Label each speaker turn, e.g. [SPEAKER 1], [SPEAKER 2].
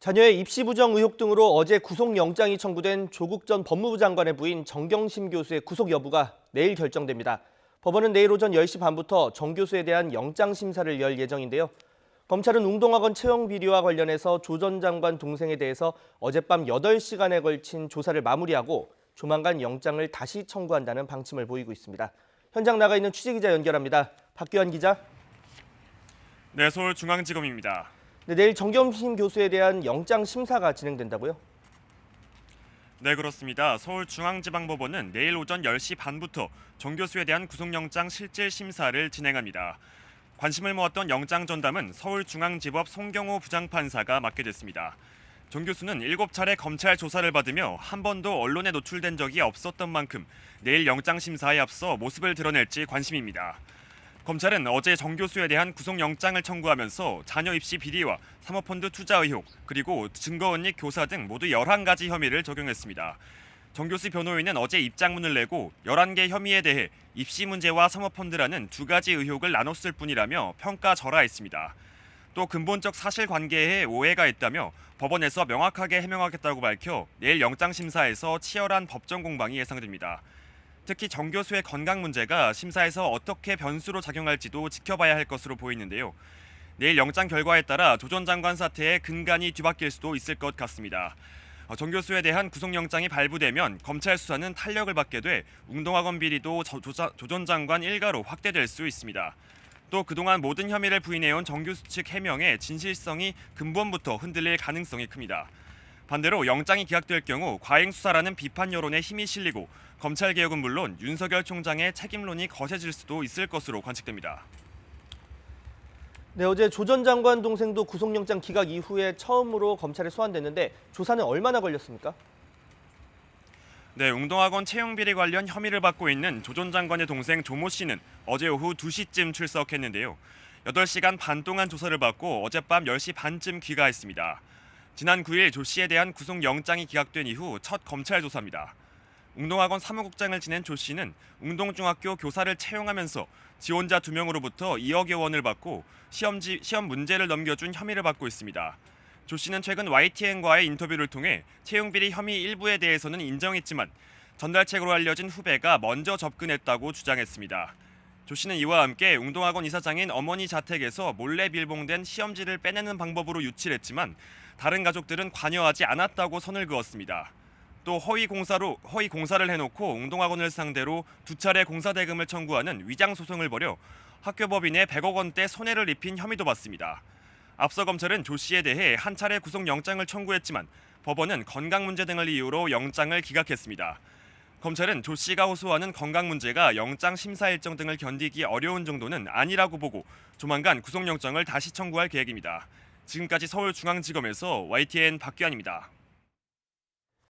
[SPEAKER 1] 자녀의 입시 부정 의혹 등으로 어제 구속영장이 청구된 조국 전 법무부 장관의 부인 정경심 교수의 구속 여부가 내일 결정됩니다. 법원은 내일 오전 10시 반부터 정 교수에 대한 영장 심사를 열 예정인데요. 검찰은 웅동학원 채용 비리와 관련해서 조 전 장관 동생에 대해서 어젯밤 8시간에 걸친 조사를 마무리하고 조만간 영장을 다시 청구한다는 방침을 보이고 있습니다. 현장 나가 있는 취재기자 연결합니다. 박규환 기자.
[SPEAKER 2] 네, 서울중앙지검입니다.
[SPEAKER 1] 네, 내일 정경심 교수에 대한 영장 심사가 진행된다고요?
[SPEAKER 2] 네, 그렇습니다. 서울중앙지방법원은 내일 오전 10시 반부터 정 교수에 대한 구속영장 실질 심사를 진행합니다. 관심을 모았던 영장 전담은 서울중앙지법 송경호 부장판사가 맡게 됐습니다. 정 교수는 7차례 검찰 조사를 받으며 한 번도 언론에 노출된 적이 없었던 만큼 내일 영장 심사에 앞서 모습을 드러낼지 관심입니다. 검찰은 어제 정 교수에 대한 구속영장을 청구하면서 자녀 입시 비리와 사모펀드 투자 의혹, 그리고 증거은닉 교사 등 모두 11가지 혐의를 적용했습니다. 정 교수 변호인은 어제 입장문을 내고 11개 혐의에 대해 입시 문제와 사모펀드라는 두 가지 의혹을 나눴을 뿐이라며 평가절하했습니다. 또 근본적 사실관계에 오해가 있다며 법원에서 명확하게 해명하겠다고 밝혀 내일 영장심사에서 치열한 법정 공방이 예상됩니다. 특히 정 교수의 건강 문제가 심사에서 어떻게 변수로 작용할지도 지켜봐야 할 것으로 보이는데요. 내일 영장 결과에 따라 조 전 장관 사태의 근간이 뒤바뀔 수도 있을 것 같습니다. 정 교수에 대한 구속영장이 발부되면 검찰 수사는 탄력을 받게 돼 웅동학원 비리도 조 전 장관 일가로 확대될 수 있습니다. 또 그동안 모든 혐의를 부인해온 정 교수 측 해명의 진실성이 근본부터 흔들릴 가능성이 큽니다. 반대로 영장이 기각될 경우 과잉 수사라는 비판 여론에 힘이 실리고 검찰 개혁은 물론 윤석열 총장의 책임론이 거세질 수도 있을 것으로 관측됩니다.
[SPEAKER 1] 네, 어제 조 전 장관 동생도 구속영장 기각 이후에 처음으로 검찰에 소환됐는데 조사는 얼마나 걸렸습니까?
[SPEAKER 2] 네, 웅동학원 채용 비리 관련 혐의를 받고 있는 조 전 장관의 동생 조모 씨는 어제 오후 2시쯤 출석했는데요. 8시간 반 동안 조사를 받고 어젯밤 10시 반쯤 귀가했습니다. 지난 9일 조 씨에 대한 구속영장이 기각된 이후 첫 검찰 조사입니다. 웅동학원 사무국장을 지낸 조 씨는 웅동중학교 교사를 채용하면서 지원자 2명으로부터 2억여 원을 받고 시험 문제를 넘겨준 혐의를 받고 있습니다. 조 씨는 최근 YTN과의 인터뷰를 통해 채용비리 혐의 일부에 대해서는 인정했지만 전달책으로 알려진 후배가 먼저 접근했다고 주장했습니다. 조 씨는 이와 함께 웅동학원 이사장인 어머니 자택에서 몰래 빌봉된 시험지를 빼내는 방법으로 유출했지만 다른 가족들은 관여하지 않았다고 선을 그었습니다. 또 허위 공사를 해놓고 웅동학원을 상대로 2차례 공사대금을 청구하는 위장 소송을 벌여 학교법인에 100억 원대 손해를 입힌 혐의도 받습니다. 앞서 검찰은 조 씨에 대해 한 차례 구속영장을 청구했지만 법원은 건강 문제 등을 이유로 영장을 기각했습니다. 검찰은 조 씨가 호소하는 건강 문제가 영장 심사 일정 등을 견디기 어려운 정도는 아니라고 보고 조만간 구속영장을 다시 청구할 계획입니다. 지금까지 서울중앙지검에서 YTN 박규환입니다.